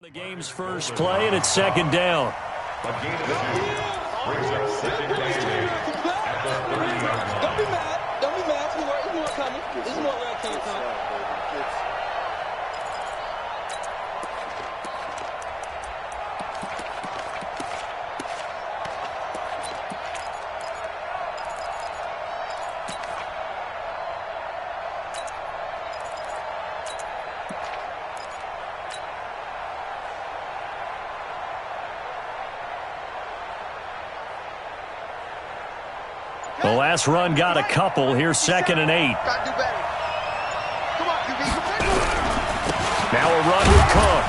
The game's first play, and it's second down. Don't be mad. Don't be mad. It's more coming. There's more where it came from. The last run got a couple. Here's 2nd and 8. Now a run with Cook.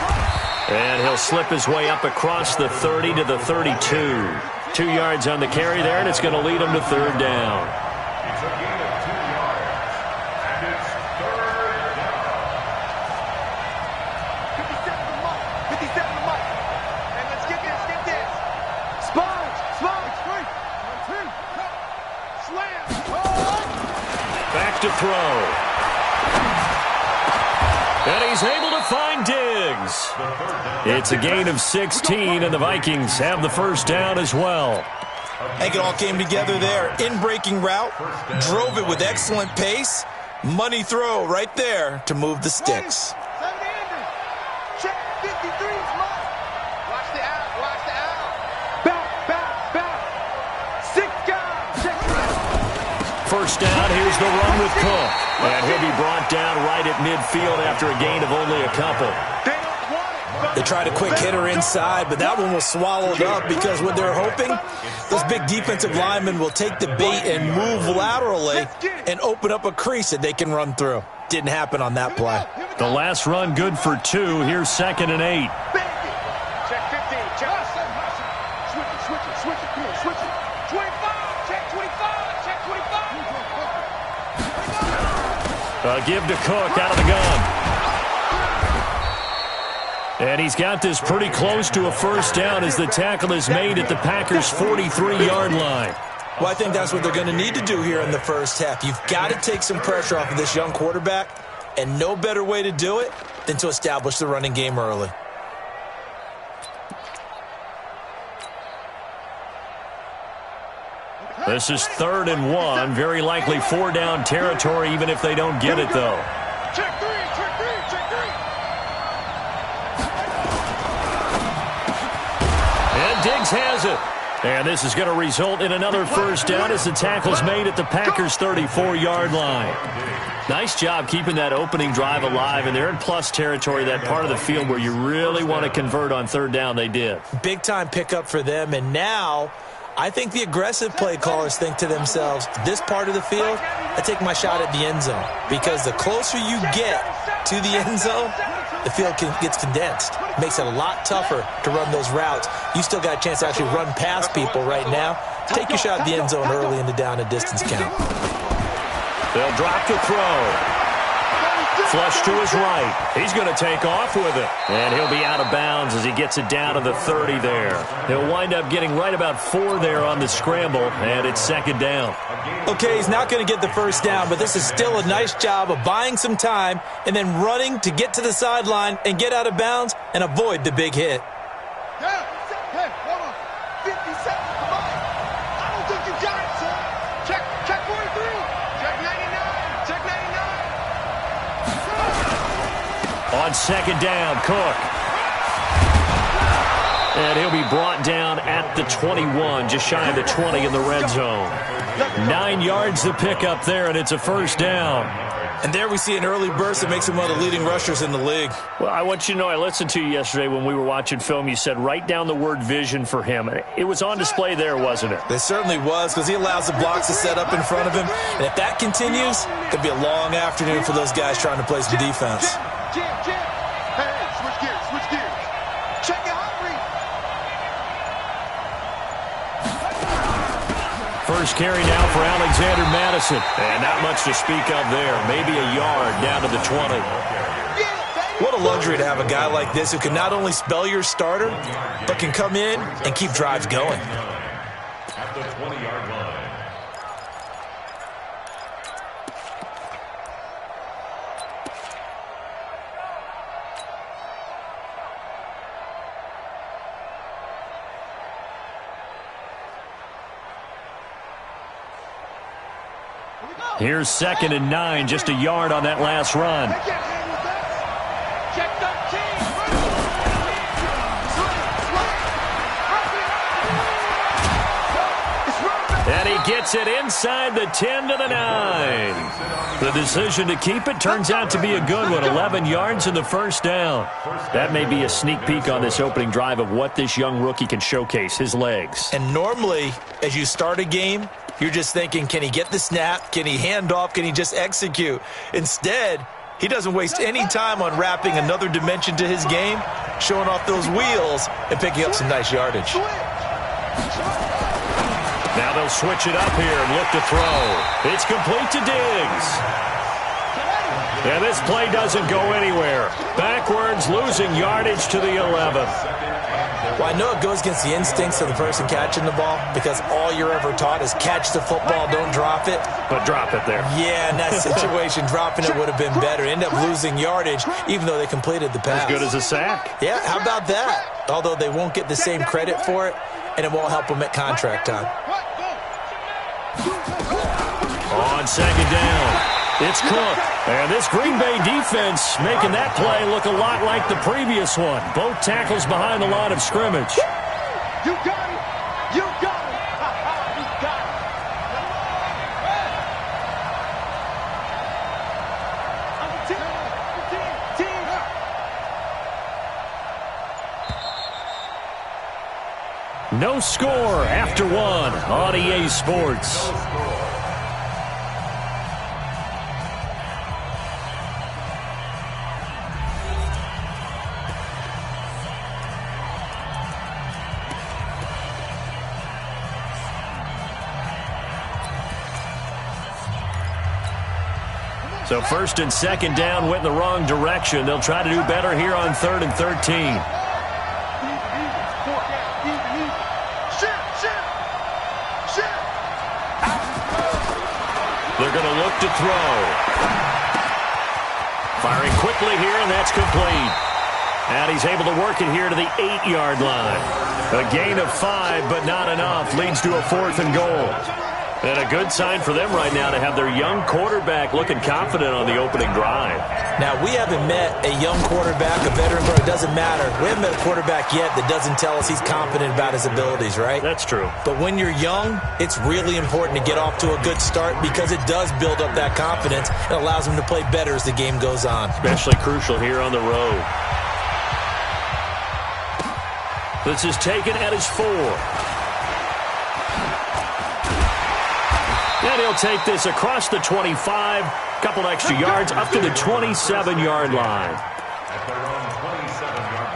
And he'll slip his way up across the 30 to the 32. 2 yards on the carry there, and it's going to lead him to third down. It's a gain of 2 yards. And it's third down. 57 to Mike. 57 to Mike. And let's get this. Get this. Sponge. Sponge. 3. 1, 2. Slam. Back to throw. And he's able to find Diggs. It's a gain of 16, and the Vikings have the first down as well. I think it all came together there. In-breaking route, drove it with excellent pace. Money throw right there to move the sticks. Check 53. Watch the out. Watch the out. Back. 6 guys. Check. First down, here's the run with Cook. And he'll be brought down right at midfield after a gain of only a couple. They tried a quick hitter inside, but that one was swallowed up because what they're hoping, those big defensive linemen will take the bait and move laterally and open up a crease that they can run through. Didn't happen on that play. The last run good for 2. Here's 2nd and 8. Check 15. Check. Switch it. Come on, switch it. 25. Check 25. Check 25. Give to Cook out of the gun. And he's got this pretty close to a first down as the tackle is made at the Packers' 43-yard line. Well, I think that's what they're going to need to do here in the first half. You've got to take some pressure off of this young quarterback, and no better way to do it than to establish the running game early. This is 3rd and 1. Very likely 4-down territory, even if they don't get it, though. Check 3. And Diggs has it. And this is going to result in another first down as the tackle's made at the Packers' 34-yard line. Nice job keeping that opening drive alive, and they're in plus territory, that part of the field where you really want to convert on 3rd down. They did. Big-time pickup for them, and now I think the aggressive play callers think to themselves, this part of the field, I take my shot at the end zone. Because the closer you get to the end zone, the field gets condensed. Makes it a lot tougher to run those routes. You still got a chance to actually run past people right now. Take your shot at the end zone early in the down and distance count. They'll drop the throw. Flush to his right. He's going to take off with it. And he'll be out of bounds as he gets it down to the 30 there. He'll wind up getting right about 4 there on the scramble, and it's 2nd down. Okay, he's not going to get the first down, but this is still a nice job of buying some time and then running to get to the sideline and get out of bounds and avoid the big hit. Hey, hold on. 50 seconds. Come on. I don't think you got it, son. Check 43. Check 99. Check 99. On 2nd down, Cook. And he'll be brought down at the 21, just shy of the 20 in the red zone. 9 yards to pick up there, and it's a first down. And there we see an early burst that makes him one of the leading rushers in the league. Well, I want you to know, I listened to you yesterday when we were watching film. You said write down the word vision for him. It was on display there, wasn't it? It certainly was, because he allows the blocks to set up in front of him. And if that continues, it could be a long afternoon for those guys trying to play some defense. Jim. Hey, switch gears. Check it out, Reed. First carry now for Alexander Madison. And not much to speak of there. Maybe a yard down to the 20. What a luxury to have a guy like this who can not only spell your starter, but can come in and keep drives going. At the 20-yard line. Here's 2nd and 9, just a yard on that last run. Check 13. And he gets it inside the 10 to the 9. The decision to keep it turns out to be a good one. 11 yards in the first down. That may be a sneak peek on this opening drive of what this young rookie can showcase, his legs. And normally, as you start a game, you're just thinking, can he get the snap? Can he hand off? Can he just execute? Instead, he doesn't waste any time on wrapping another dimension to his game, showing off those wheels, and picking up some nice yardage. Now they'll switch it up here and look to throw. It's complete to Diggs. And this play doesn't go anywhere. Backwards, losing yardage to the 11th. Well, I know it goes against the instincts of the person catching the ball because all you're ever taught is catch the football, don't drop it. But drop it there. Yeah, in that situation, dropping it would have been better. End up losing yardage, even though they completed the pass. As good as a sack. Yeah, how about that? Although they won't get the same credit for it, and it won't help them at contract time. On 2nd down, it's Cook. And this Green Bay defense making that play look a lot like the previous one. Both tackles behind the line of scrimmage. You got it. You got it. You got it. No score after one on EA Sports. So 1st and 2nd down went in the wrong direction. They'll try to do better here on 3rd and 13. They're going to look to throw. Firing quickly here, and that's complete. And he's able to work it here to the 8-yard line. A gain of 5, but not enough. Leads to a 4th and goal. And a good sign for them right now to have their young quarterback looking confident on the opening drive. Now, we haven't met a young quarterback, a veteran, but it doesn't matter. We haven't met a quarterback yet that doesn't tell us he's confident about his abilities, right? That's true. But when you're young, it's really important to get off to a good start because it does build up that confidence and allows him to play better as the game goes on. Especially crucial here on the road. This is taken at his 4. And he'll take this across the 25, couple extra yards up to the 27-yard line. At their own 27-yard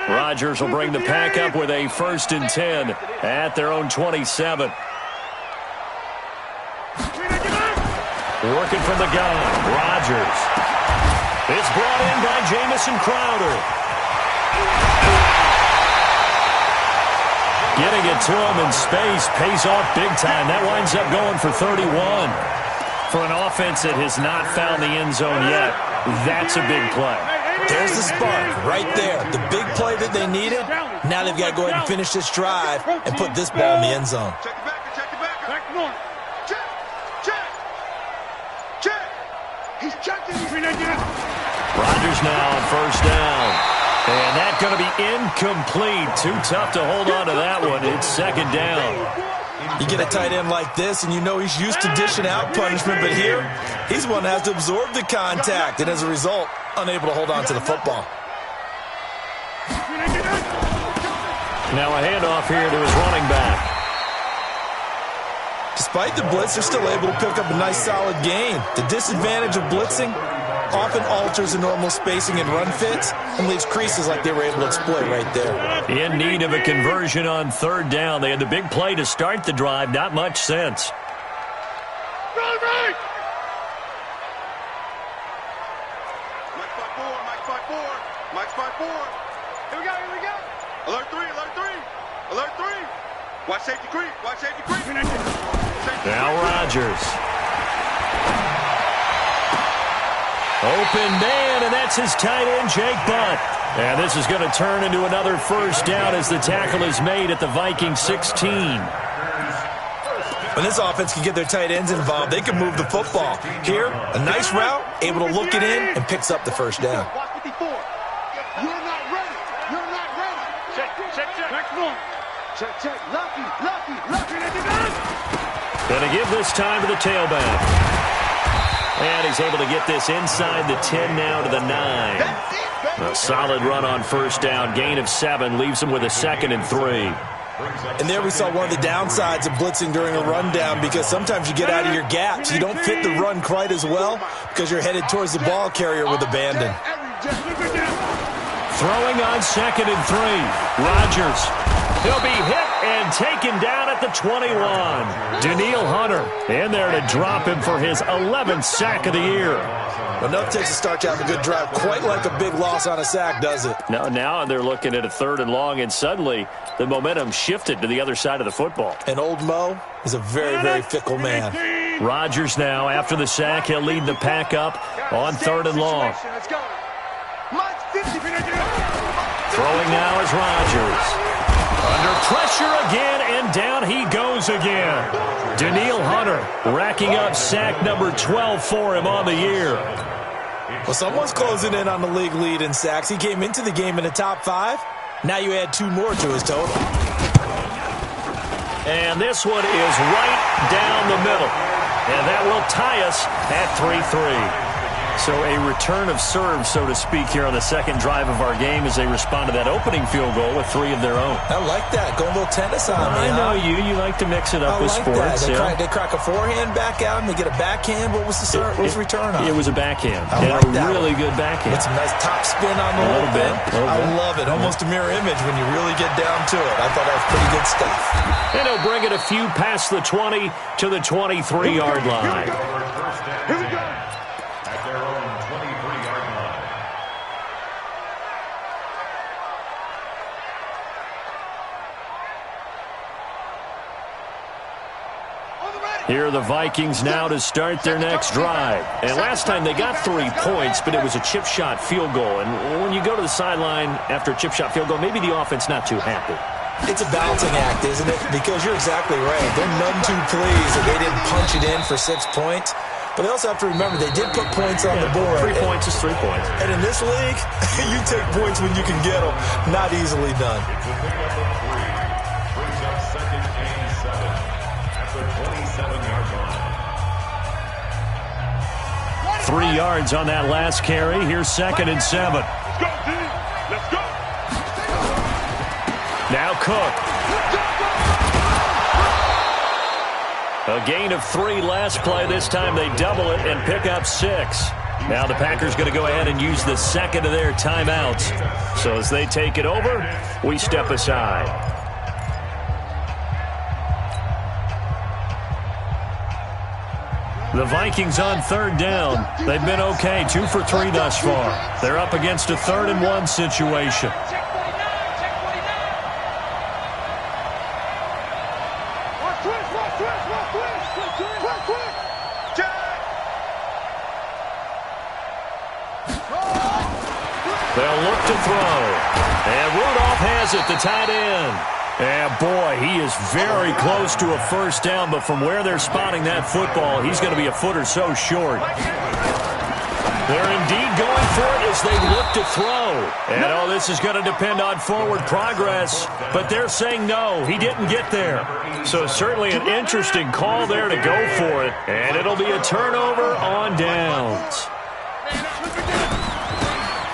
line. Rodgers will bring the pack up with a 1st and 10 at their own 27. Working from the gun, Rodgers. It's brought in by Jamison Crowder. Getting it to him in space pays off big time. That winds up going for 31. For an offense that has not found the end zone yet, that's a big play. There's the spark right there. The big play that they needed. Now they've got to go ahead and finish this drive and put this ball in the end zone. Check it back. Check it back. Come on. Check. Check. Check. He's checking. Rodgers now on 1st down. And that's going to be incomplete. Too tough to hold on to that one. It's 2nd down. You get a tight end like this, and you know he's used to dishing out punishment, but here, he's the one that has to absorb the contact, and as a result, unable to hold on to the football. Now a handoff here to his running back. Despite the blitz, they're still able to pick up a nice, solid gain. The disadvantage of blitzing often alters the normal spacing and run fits and leaves creases like they were able to exploit right there. In need of a conversion on 3rd down. They had the big play to start the drive. Not much sense. Run right. Mike 5-4. Mike 5-4. Mike 5-4. Here we go. Here we go. Alert 3. Alert 3. Alert 3. Watch safety creep. Watch safety creep. Now Rodgers. Open man, and that's his tight end, Jake Butt. And this is going to turn into another first down as the tackle is made at the Vikings 16. When this offense can get their tight ends involved, they can move the football. Here, a nice route, able to look it in, and picks up the first down. You're not ready. You're not ready. Check. Next one. Check. Lucky. Going to give this time to the tailback. And he's able to get this inside the 10 now to the 9. A solid run on first down. Gain of 7 leaves him with a 2nd and 3. And there we saw one of the downsides of blitzing during a rundown, because sometimes you get out of your gaps. You don't fit the run quite as well because you're headed towards the ball carrier with abandon. Throwing on 2nd and 3. Rodgers. He'll be hit and taken down at the 21. Danielle Hunter in there to drop him for his 11th sack of the year. Enough takes to start to have a good drive. Quite like a big loss on a sack, does it? Now they're looking at a 3rd and long, and suddenly the momentum shifted to the other side of the football. And old Mo is a very, very fickle man. Rodgers now, after the sack, he'll lead the pack up on 3rd and long. Throwing now is Rodgers. Under pressure again, and down he goes again. Danielle Hunter racking up sack number 12 for him on the year. Well, someone's closing in on the league lead in sacks. He came into the game in the top 5. Now you add 2 more to his total. And this one is right down the middle. And that will tie us at 3-3. So a return of serve, so to speak, here on the second drive of our game as they respond to that opening field goal with 3 of their own. I like that. Going a little tennis on me. I know you. You like to mix it up with sports. They crack a forehand back out and they get a backhand. What was the return on? It was a backhand. I like that. A really good backhand. With some nice top spin on the little bit. I love it. Almost a mirror image when you really get down to it. I thought that was pretty good stuff. And he'll bring it a few past the 20 to the 23-yard line. Here we go. Here are the Vikings now to start their next drive. And last time they got 3 points, but it was a chip shot field goal. And when you go to the sideline after a chip shot field goal, maybe the offense not too happy. It's a balancing act, isn't it? Because you're exactly right. They're none too pleased that they didn't punch it in for 6 points. But they also have to remember they did put points on the board. 3 points is 3 points. And in this league, you take points when you can get them. Not easily done. 3 yards on that last carry. Here's 2nd and 7. Let's go, D. Let's go. Now Cook. A gain of 3 last play. This time they double it and pick up 6. Now the Packers going to go ahead and use the second of their timeouts. So as they take it over, we step aside. The Vikings on 3rd down. They've been okay, 2 for 3 thus far. They're up against a 3rd and 1 situation. They'll look to throw. And Rudolph has it, the tight end. And boy, he is very close to a first down, but from where they're spotting that football, he's going to be a foot or so short. They're indeed going for it as they look to throw. And this is going to depend on forward progress, but they're saying no, he didn't get there. So certainly an interesting call there to go for it, and it'll be a turnover on downs.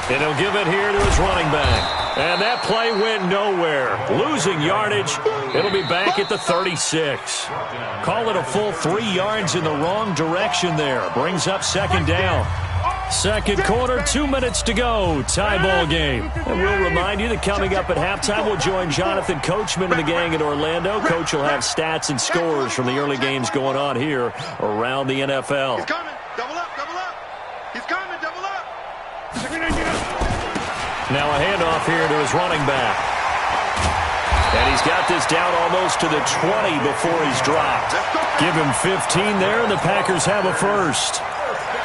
And he'll give it here to his running back. And that play went nowhere. Losing yardage. It'll be back at the 36. Call it a full 3 yards in the wrong direction there. Brings up 2nd down. Second quarter, 2 minutes to go. Tie ball game. And we'll remind you that coming up at halftime, we'll join Jonathan Coachman and the gang in Orlando. Coach will have stats and scores from the early games going on here around the NFL. He's coming. Double up, double up. He's coming, double up. Now a handoff here to his running back. And he's got this down almost to the 20 before he's dropped. Give him 15 there, and the Packers have a first.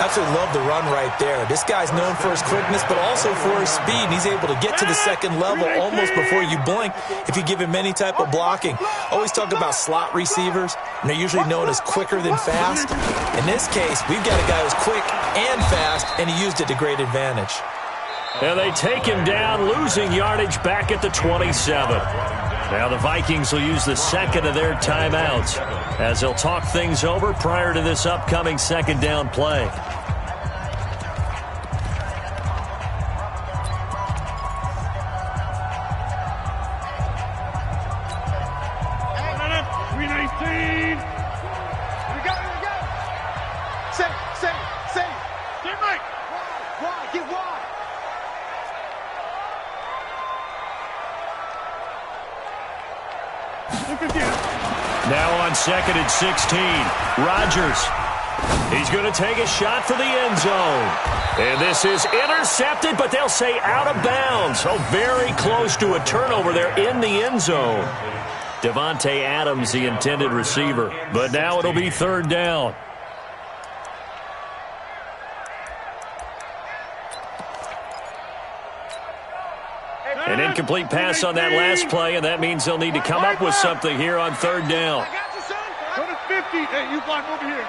Absolutely love the run right there. This guy's known for his quickness, but also for his speed. And he's able to get to the second level almost before you blink if you give him any type of blocking. Always talk about slot receivers, and they're usually known as quicker than fast. In this case, we've got a guy who's quick and fast, and he used it to great advantage. And they take him down, losing yardage back at the 27. Now the Vikings will use the second of their timeouts as they'll talk things over prior to this upcoming second down play. Now on second and 16, Rodgers. He's going to take a shot for the end zone. And this is intercepted, but they'll say out of bounds. So very close to a turnover there in the end zone. Devontae Adams, the intended receiver. But now it'll be third down. An incomplete pass on that last play, and that means they'll need to come up with something here on third down. Go to 50. Hey, you block over here.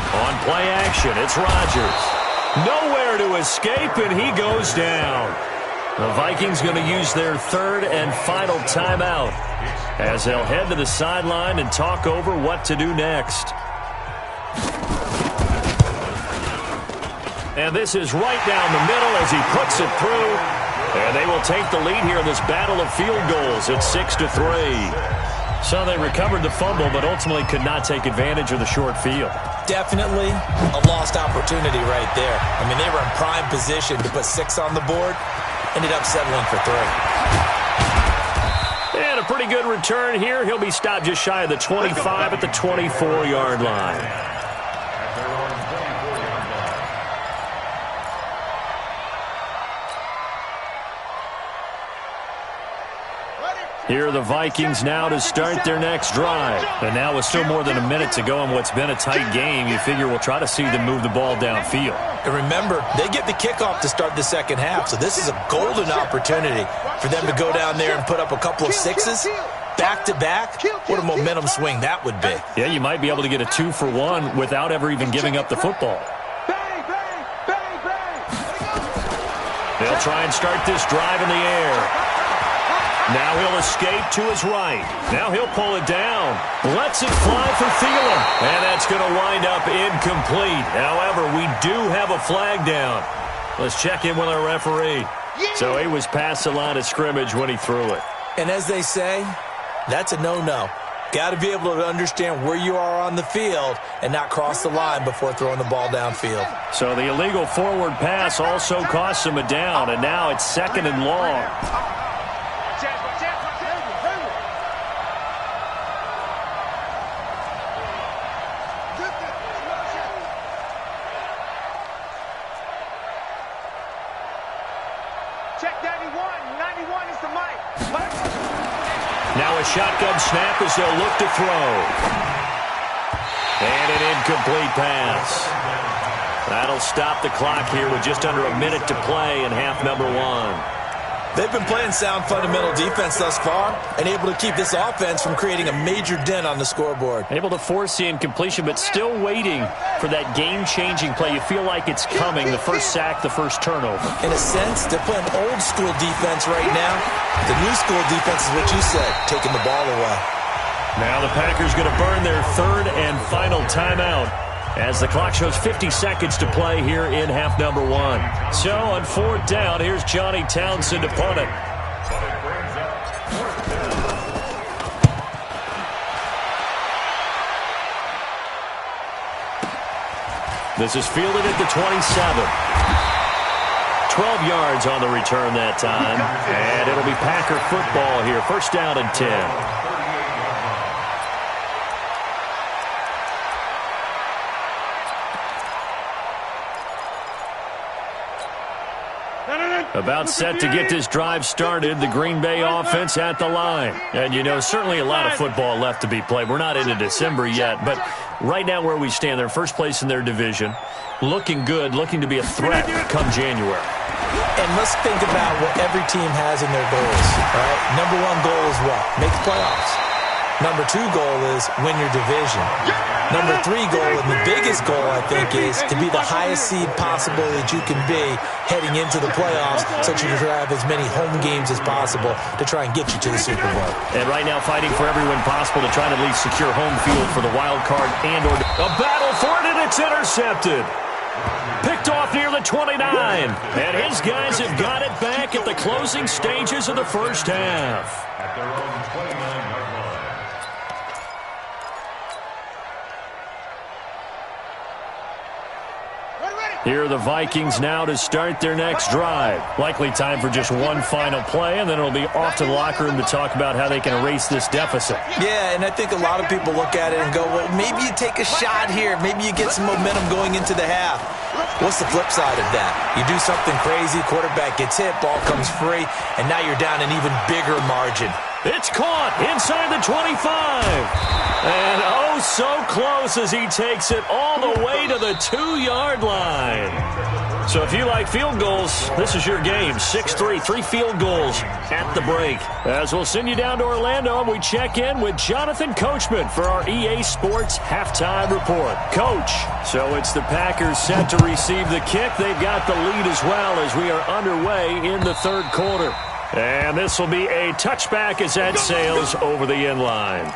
On play action, it's Rodgers. Nowhere to escape, and he goes down. The Vikings going to use their third and final timeout as they'll head to the sideline and talk over what to do next. And this is right down the middle as he puts it through. And they will take the lead here in this battle of field goals at 6-3. So they recovered the fumble, but ultimately could not take advantage of the short field. Definitely a lost opportunity right there. I mean, they were in prime position to put 6 on the board. Ended up settling for 3. And a pretty good return here. He'll be stopped just shy of the 25 at the 24-yard line. Here are the Vikings now to start their next drive. And now with still more than a minute to go in what's been a tight game, you figure we'll try to see them move the ball downfield. And remember, they get the kickoff to start the second half, so this is a golden opportunity for them to go down there and put up a couple of 6s back-to-back. What a momentum swing that would be. Yeah, you might be able to get a 2-for-1 without ever even giving up the football. They'll try and start this drive in the air. Now he'll escape to his right. Now he'll pull it down. Lets it fly for Thielen. And that's going to wind up incomplete. However, we do have a flag down. Let's check in with our referee. So he was past the line of scrimmage when he threw it. And as they say, that's a no-no. Got to be able to understand where you are on the field and not cross the line before throwing the ball downfield. So the illegal forward pass also costs him a down, and now it's second and long. Now a shotgun snap as they'll look to throw. And an incomplete pass. That'll stop the clock here with just under a minute to play in half number 1. They've been playing sound fundamental defense thus far and able to keep this offense from creating a major dent on the scoreboard. Able to force the incompletion, but still waiting for that game-changing play. You feel like it's coming, the first sack, the first turnover. In a sense, they're playing old-school defense right now. The new-school defense is what you said, taking the ball away. Now the Packers going to burn their third and final timeout as the clock shows 50 seconds to play here in half number 1. So on fourth down, here's Johnny Townsend to punt it. This is fielded at the 27. 12 yards on the return that time. And it'll be Packer football here. First down and 10. About set to get this drive started, the Green Bay offense at the line. And, you know, certainly a lot of football left to be played. We're not into December yet, but right now where we stand, they're first place in their division, looking good, looking to be a threat come January. And let's think about what every team has in their goals, right? Number one goal is what? Make the playoffs. Number two goal is win your division. Number three goal, and the biggest goal, I think, is to be the highest seed possible that you can be heading into the playoffs so that you can have as many home games as possible to try and get you to the Super Bowl. And right now fighting for every win possible to try and at least secure home field for the wild card and/or a battle for it, and it's intercepted. Picked off near the 29. And his guys have got it back at the closing stages of the first half. At their own 29-yard line. Here are the Vikings now to start their next drive. Likely time for just one final play, and then it'll be off to the locker room to talk about how they can erase this deficit. Yeah, and I think a lot of people look at it and go, well, maybe you take a shot here. Maybe you get some momentum going into the half. What's the flip side of that? You do something crazy, quarterback gets hit, ball comes free, and now you're down an even bigger margin. It's caught inside the 25. And oh, so close as he takes it all the way to the 2-yard line. So if you like field goals, this is your game. 6-3, 3 field goals at the break. As we'll send you down to Orlando, and we check in with Jonathan Coachman for our EA Sports Halftime Report. Coach, so it's the Packers set to receive the kick. They've got the lead as well as we are underway in the third quarter. And this will be a touchback as that sails over the end line.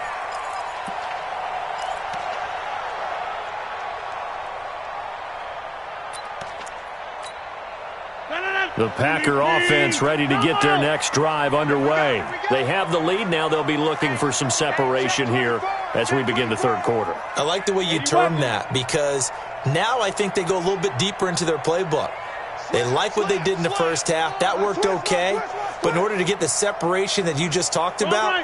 The Packer offense ready to get their next drive underway. They have the lead. Now they'll be looking for some separation here as we begin the third quarter. I like the way you term that, because now I think they go a little bit deeper into their playbook. They like what they did in the first half. That worked okay. But in order to get the separation that you just talked about,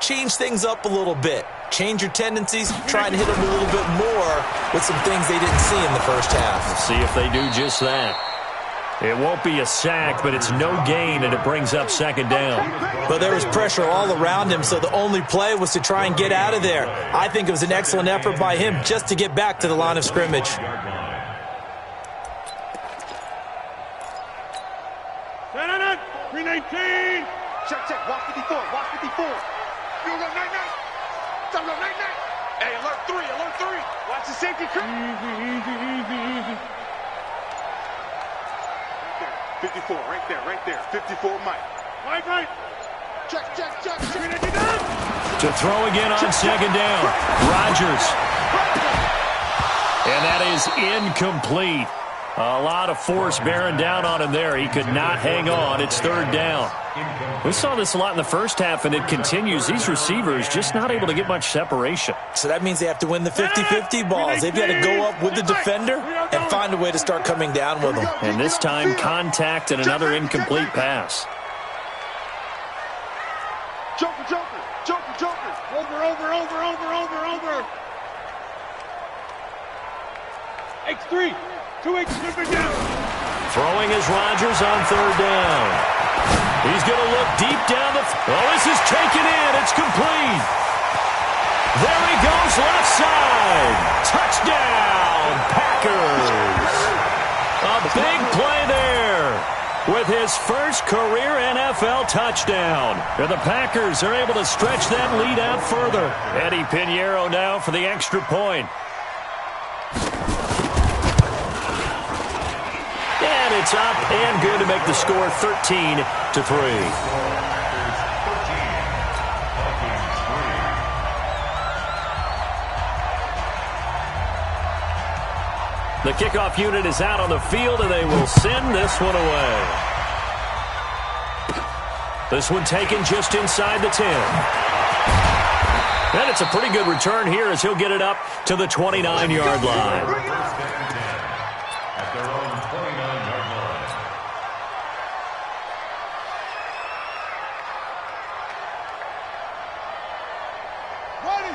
change things up a little bit. Change your tendencies. Try and hit them a little bit more with some things they didn't see in the first half. Let's see if they do just that. It won't be a sack, but it's no gain, and it brings up second down. But there was pressure all around him, so the only play was to try and get out of there. I think it was an excellent effort by him just to get back to the line of scrimmage. 319. Check. Walk 54. Field goal, night. Time go, night. Hey, alert 3. Watch the safety crew. Easy. 54, right there. 54, Mike. Right. Check. To throw again on second down. Rodgers. And that is incomplete. A lot of force bearing down on him there. He could not hang on. It's third down. We saw this a lot in the first half, and it continues. These receivers just not able to get much separation. So that means they have to win the 50-50 balls. They've got to go up with the defender and find a way to start coming down with them. And this time, contact and another incomplete pass. Joker. Over. X3. 2X, Throwing is Rodgers on third down. He's going to look deep down the... this is taken in. It's complete. There he goes, left side. Touchdown, Packers. A big play there with his first career NFL touchdown. And the Packers are able to stretch that lead out further. Eddie Pinheiro now for the extra point. And it's up and good to make the score 13-3. The kickoff unit is out on the field, and they will send this one away. This one taken just inside the 10. And it's a pretty good return here as he'll get it up to the 29-yard line.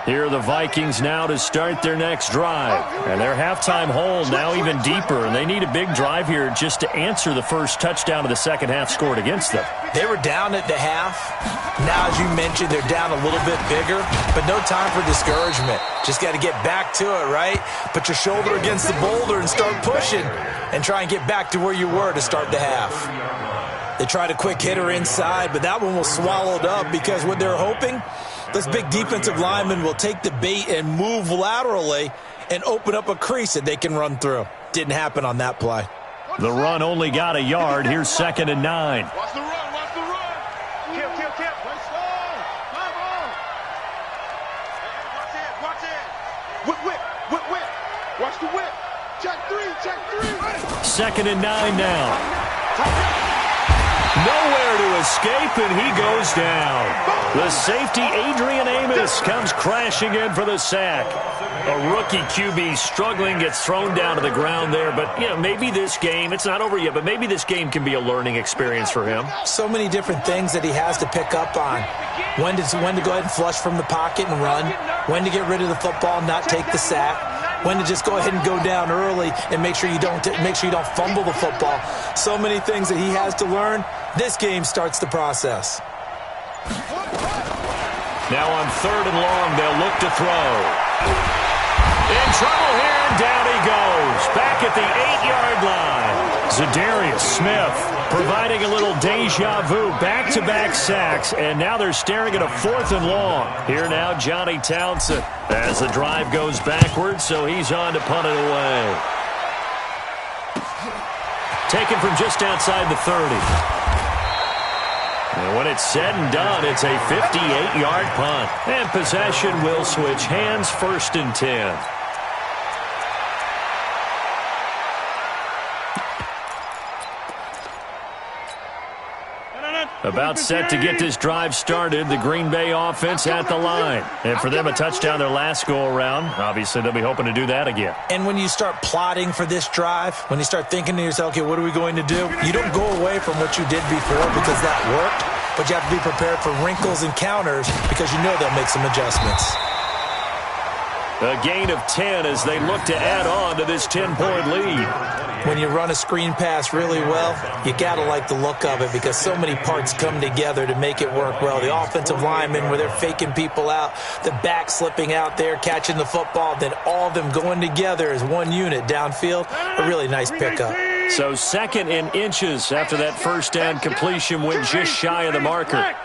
Here are the Vikings now to start their next drive. And their halftime hole now even deeper, and they need a big drive here just to answer the first touchdown of the second half scored against them. They were down at the half. Now, as you mentioned, they're down a little bit bigger, but no time for discouragement. Just got to get back to it, right? Put your shoulder against the boulder and start pushing and try and get back to where you were to start the half. They tried a quick hitter inside, but that one was swallowed up because what they're hoping, this big defensive lineman will take the bait and move laterally and open up a crease that they can run through. Didn't happen on that play. The run only got a yard. Here's 2nd and 9. Watch the run, watch the run. Kill. Watch it. Whip. Watch the whip. Check three. 2nd and 9 now. Nowhere to escape, and he goes down. The safety, Adrian Amos, comes crashing in for the sack. A rookie QB struggling, gets thrown down to the ground there. But, maybe this game, it's not over yet, but maybe this game can be a learning experience for him. So many different things that he has to pick up on. When to go ahead and flush from the pocket and run. When to get rid of the football, not take the sack. When to just go ahead and go down early and make sure you don't fumble the football. So many things that he has to learn. This game starts the process. Now on 3rd and long, they'll look to throw. In trouble here, and down he goes. Back at the 8-yard line. Za'Darius Smith providing a little deja vu, back-to-back sacks, and now they're staring at a 4th and long. Here now, Johnny Townsend, as the drive goes backwards, so he's on to punt it away. Taken from just outside the 30. And when it's said and done, it's a 58-yard punt. And possession will switch hands, 1st and 10. About set to get this drive started, the Green Bay offense at the line. And for them, a touchdown their last go-around. Obviously, they'll be hoping to do that again. And when you start plotting for this drive, when you start thinking to yourself, okay, what are we going to do? You don't go away from what you did before because that worked, but you have to be prepared for wrinkles and counters because you know they'll make some adjustments. A gain of 10 as they look to add on to this 10-point lead. When you run a screen pass really well, you got to like the look of it because so many parts come together to make it work well. The offensive linemen, where they're faking people out, the back slipping out there, catching the football, then all of them going together as one unit downfield. A really nice pickup. So 2nd and inches after that first down completion went just shy of the marker.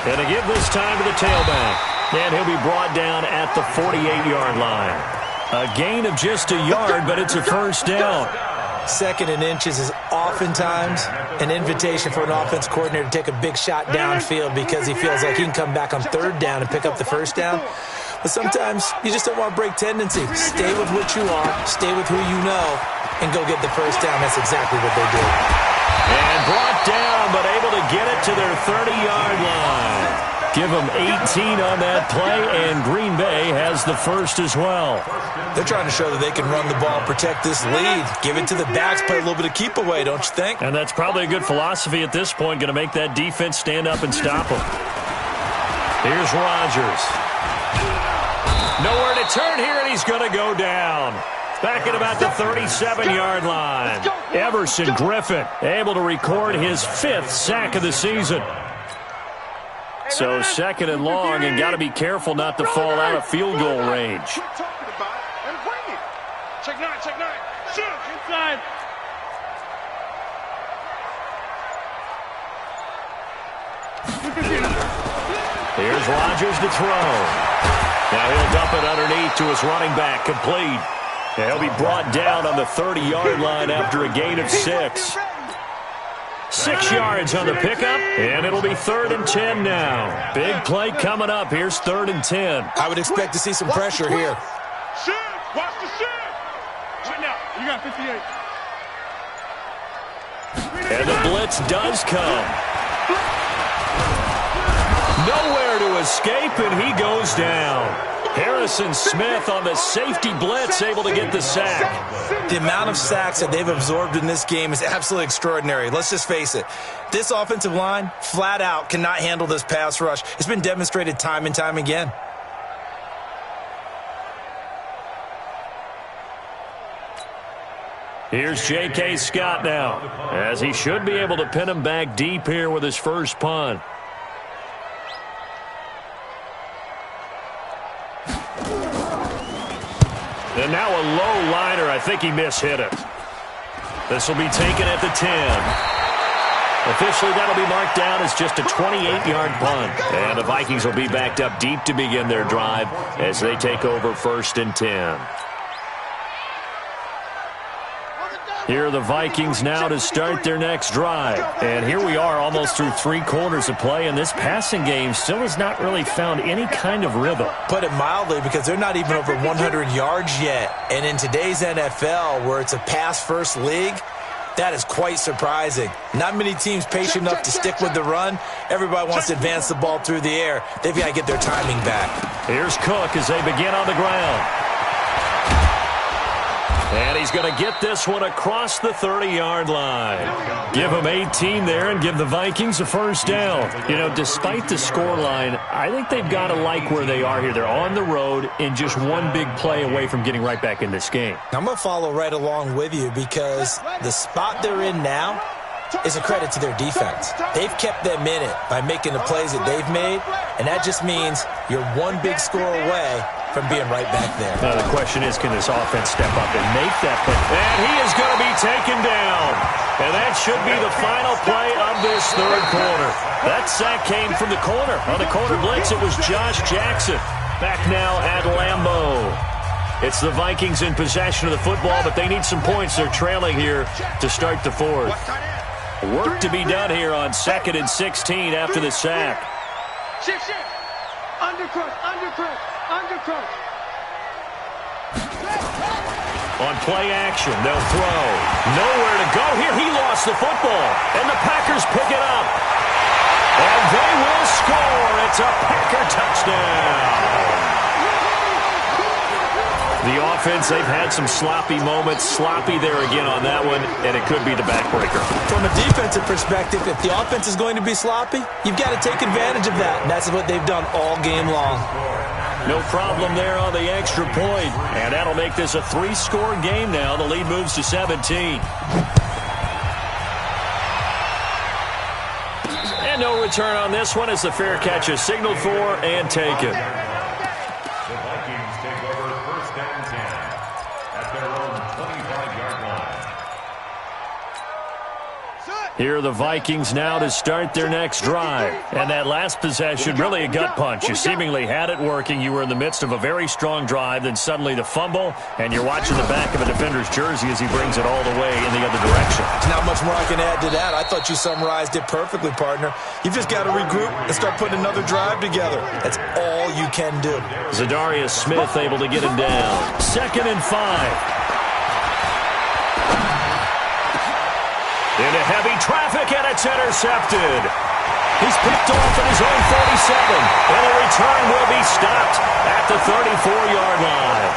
And to give this time to the tailback. And he'll be brought down at the 48-yard line. A gain of just a yard, but it's a 1st down. 2nd and inches is oftentimes an invitation for an offense coordinator to take a big shot downfield because he feels like he can come back on 3rd down and pick up the 1st down. But sometimes you just don't want to break tendency. Stay with what you are, stay with who you know, and go get the 1st down. That's exactly what they did. And brought down, but able to get it to their 30-yard line. Give them 18 on that play, and Green Bay has the 1st as well. They're trying to show that they can run the ball, protect this lead, give it to the backs, play a little bit of keep away, don't you think? And that's probably a good philosophy at this point, going to make that defense stand up and stop them. Here's Rodgers. Nowhere to turn here, and he's going to go down. Back at about the 37-yard line. Everson Griffin able to record his 5th sack of the season. So 2nd and long, and got to be careful not to fall out of field goal range. Check 9. Shoot. Inside. Here's Rodgers to throw. Now he'll dump it underneath to his running back, complete. And he'll be brought down on the 30-yard line after a gain of 6. 6 yards on the pickup, and it'll be 3rd and 10 now. Big play coming up. Here's 3rd and 10. I would expect to see some pressure here. Shoot! Watch the shoot! Right now, you got 58. And the blitz does come. Nowhere to escape, and he goes down. Harrison Smith on the safety blitz, able to get the sack. The amount of sacks that they've absorbed in this game is absolutely extraordinary. Let's just face it. This offensive line, flat out, cannot handle this pass rush. It's been demonstrated time and time again. Here's J.K. Scott now, as he should be able to pin him back deep here with his first punt. And now a low liner. I think he mishit it. This will be taken at the 10. Officially, that'll be marked down as just a 28-yard punt. And the Vikings will be backed up deep to begin their drive as they take over 1st and 10. Here are the Vikings now to start their next drive. And here we are almost through 3 quarters of play, and this passing game still has not really found any kind of rhythm. Put it mildly, because they're not even over 100 yards yet. And in today's NFL, where it's a pass-first league, that is quite surprising. Not many teams patient enough to stick with the run. Everybody wants to advance the ball through the air. They've got to get their timing back. Here's Cook as they begin on the ground. And he's going to get this one across the 30-yard line. Give him 18 there and give the Vikings a first down. You know, despite the scoreline, I think they've got to like where they are here. They're on the road and just one big play away from getting right back in this game. I'm going to follow right along with you, because the spot they're in now is a credit to their defense. They've kept them in it by making the plays that they've made, and that just means you're one big score away from being right back there. The question is, can this offense step up and make that play? And he is going to be taken down. And that should be the final play of this 3rd quarter. That sack came from the corner. On the corner blitz, it was Josh Jackson. Back now at Lambeau. It's the Vikings in possession of the football, but they need some points. They're trailing here to start the 4th. Work to be done here on 2nd and 16 after the sack. Shift. Undercrush. On play action, they'll throw. Nowhere to go here. He lost the football, and the Packers pick it up. And they will score. It's a Packer touchdown. The offense, they've had some sloppy moments. Sloppy there again on that one, and it could be the backbreaker. From a defensive perspective, if the offense is going to be sloppy, you've got to take advantage of that. And that's what they've done all game long. No problem there on the extra point. And that'll make this a 3-score game now. The lead moves to 17. And no return on this one as the fair catch is signaled for and taken. The Vikings take over 1st and 10 at their own 25-yard line. Here are the Vikings now to start their next drive. And that last possession, really a gut punch. You seemingly had it working. You were in the midst of a very strong drive. Then suddenly the fumble, and you're watching the back of a defender's jersey as he brings it all the way in the other direction. There's not much more I can add to that. I thought you summarized it perfectly, partner. You've just got to regroup and start putting another drive together. That's all you can do. Zadarius Smith able to get him down. 2nd and 5. Into heavy traffic, and it's intercepted. He's picked off at his own 37, and the return will be stopped at the 34-yard line.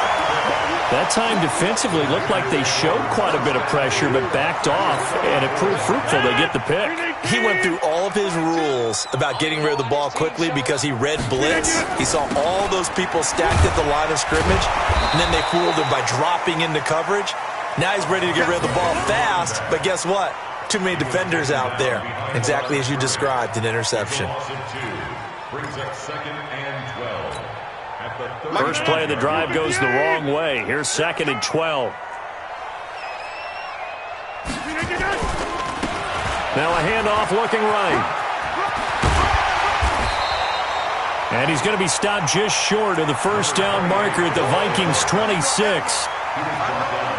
That time defensively looked like they showed quite a bit of pressure, but backed off, and it proved fruitful. They get the pick. He went through all of his rules about getting rid of the ball quickly because he read blitz. He saw all those people stacked at the line of scrimmage, and then they fooled him by dropping into coverage. Now he's ready to get rid of the ball fast, but guess what? Too many defenders out there. Exactly as you described, an interception. First play of the drive goes the wrong way. Here's 2nd and 12. Now a handoff looking right. And he's going to be stopped just short of the first down marker at the Vikings' 26.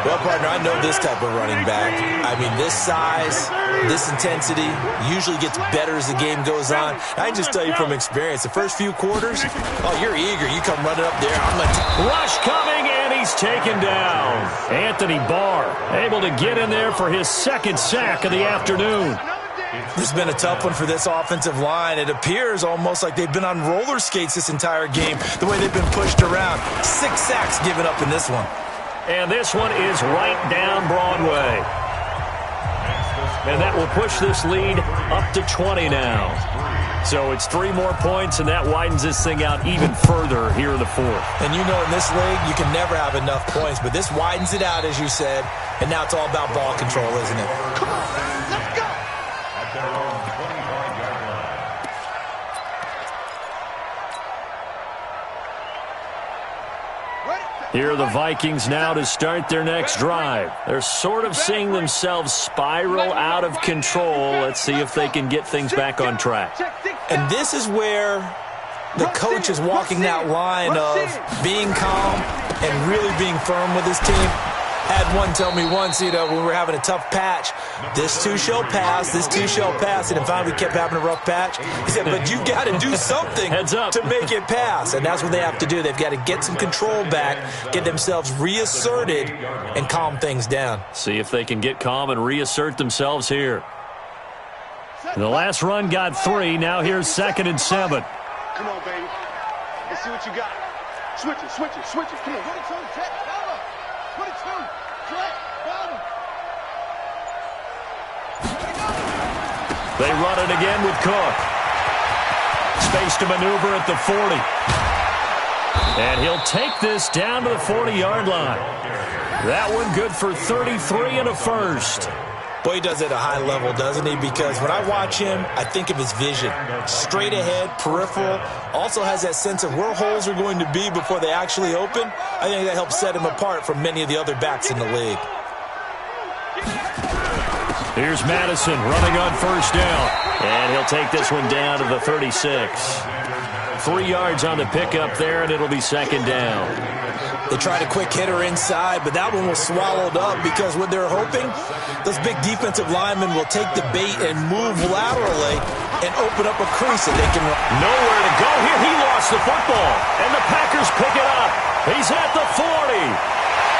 Well, partner, I know this type of running back. I mean, this size, this intensity usually gets better as the game goes on. I can just tell you from experience, the first few quarters, oh, you're eager. You come running up there. I'm like, rush coming, and he's taken down. Anthony Barr able to get in there for his 2nd sack of the afternoon. This has been a tough one for this offensive line. It appears almost like they've been on roller skates this entire game, the way they've been pushed around. 6 sacks given up in this one. And this one is right down Broadway. And that will push this lead up to 20 now. So it's 3 more points, and that widens this thing out even further here in the fourth. And you know in this league, you can never have enough points, but this widens it out, as you said, and now it's all about ball control, isn't it? Come on, let's go. At their own 25-yard line. Here are the Vikings now to start their next drive. They're sort of seeing themselves spiral out of control. Let's see if they can get things back on track. And this is where the coach is walking that line of being calm and really being firm with his team. Had one tell me once, when we were having a tough patch, this too shall pass, this too shall pass, and finally we kept having a rough patch. He said, but you've got to do something to make it pass, and that's what they have to do. They've got to get some control back, get themselves reasserted, and calm things down. See if they can get calm and reassert themselves here. The last run got 3. Now here's 2nd and 7. Come on, baby. Let's see what you got. Switch it, switch it, switch it. Come on. 22, check, bottom. 22, check, bottom. They run it again with Cook. Space to maneuver at the 40. And he'll take this down to the 40-yard line. That one good for 33 and a first. Boy, he does it at a high level, doesn't he? Because when I watch him, I think of his vision. Straight ahead, peripheral. Also has that sense of where holes are going to be before they actually open. I think that helps set him apart from many of the other backs in the league. Here's Madison running on first down. And he'll take this one down to the 36. 3 yards on the pickup there, and it'll be 2nd down. They tried a quick hitter inside, but that one was swallowed up because what they're hoping, those big defensive linemen will take the bait and move laterally and open up a crease that they can run. Nowhere to go here. He lost the football, and the Packers pick it up. He's at the 40,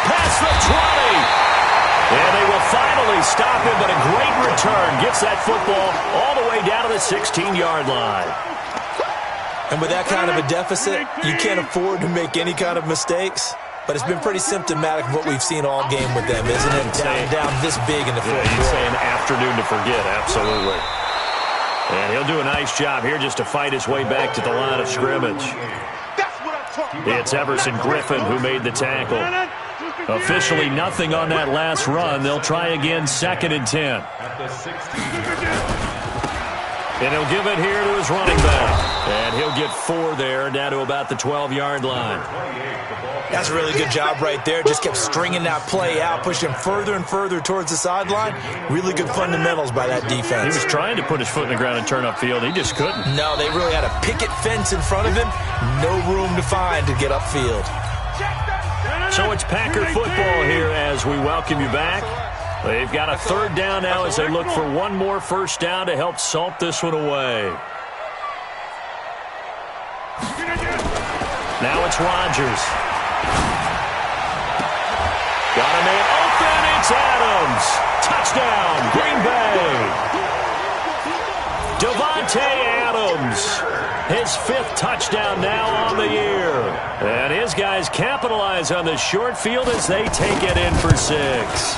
past the 20. And they will finally stop him, but a great return gets that football all the way down to the 16-yard line. And with that kind of a deficit, you can't afford to make any kind of mistakes. But it's been pretty symptomatic of what we've seen all game with them, isn't it? Down this big in the fourth quarter. You'd say an afternoon to forget, absolutely. And he'll do a nice job here just to fight his way back to the line of scrimmage. It's Everson Griffin who made the tackle. Officially nothing on that last run. They'll try again, 2nd and 10. And he'll give it here to his running back. And he'll get 4 there, down to about the 12-yard line. That's a really good job right there. Just kept stringing that play out, pushing him further and further towards the sideline. Really good fundamentals by that defense. He was trying to put his foot in the ground and turn upfield. He just couldn't. No, they really had a picket fence in front of him. No room to find to get upfield. So it's Packer football here as we welcome you back. They've got a 3rd down now as they look for one more first down to help salt this one away. Now it's Rodgers. Got a man open. It's Adams. Touchdown, Green Bay. Davante Adams. His 5th touchdown now on the year. And his guys capitalize on the short field as they take it in for 6.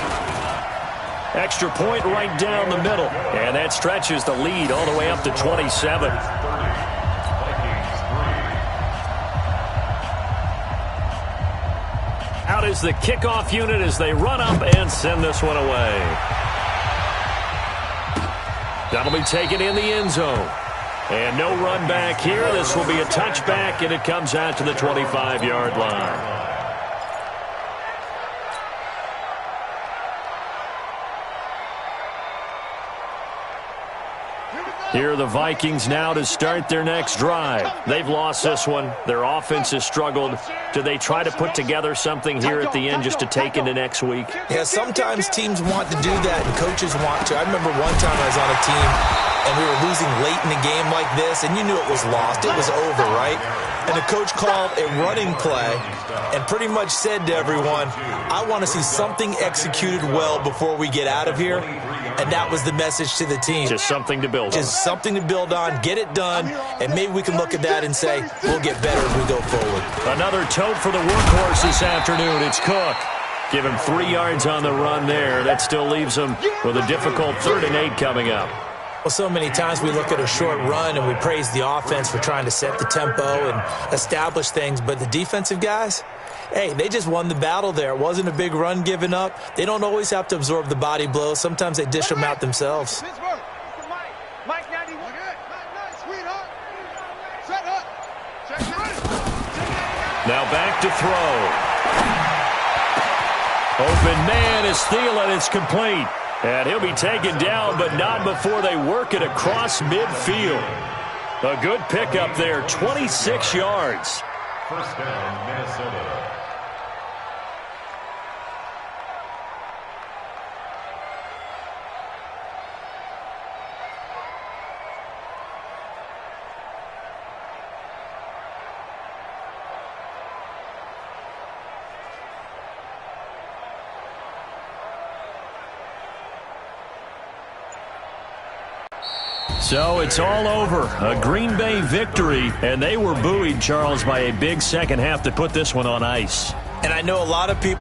Extra point right down the middle. And that stretches the lead all the way up to 27. Out is the kickoff unit as they run up and send this one away. That'll be taken in the end zone. And no run back here. This will be a touchback, and it comes out to the 25-yard line. Here are the Vikings now to start their next drive. They've lost this one. Their offense has struggled. Do they try to put together something here at the end just to take into next week? Yeah, sometimes teams want to do that and coaches want to. I remember one time I was on a team and we were losing late in the game like this, and you knew it was lost. It was over, right? And the coach called a running play and pretty much said to everyone, I want to see something executed well before we get out of here. And that was the message to the team. Just something to build on. Just something to build on, get it done, and maybe we can look at that and say, we'll get better as we go forward. Another tote for the workhorse this afternoon. It's Cook. Give him 3 yards on the run there. That still leaves him with a difficult 3rd and 8 coming up. Well, so many times we look at a short run and we praise the offense for trying to set the tempo and establish things, but the defensive guys, hey, they just won the battle there. It wasn't a big run given up. They don't always have to absorb the body blows. Sometimes they dish them out themselves. Mike 91. Sweetheart. Set up. Now back to throw. Open man is Thielen. It's complete. And he'll be taken down, but not before they work it across midfield. A good pickup there, 26 yards. First down, Minnesota. So it's all over. A Green Bay victory, and they were buoyed, Charles, by a big second half to put this one on ice. And I know a lot of people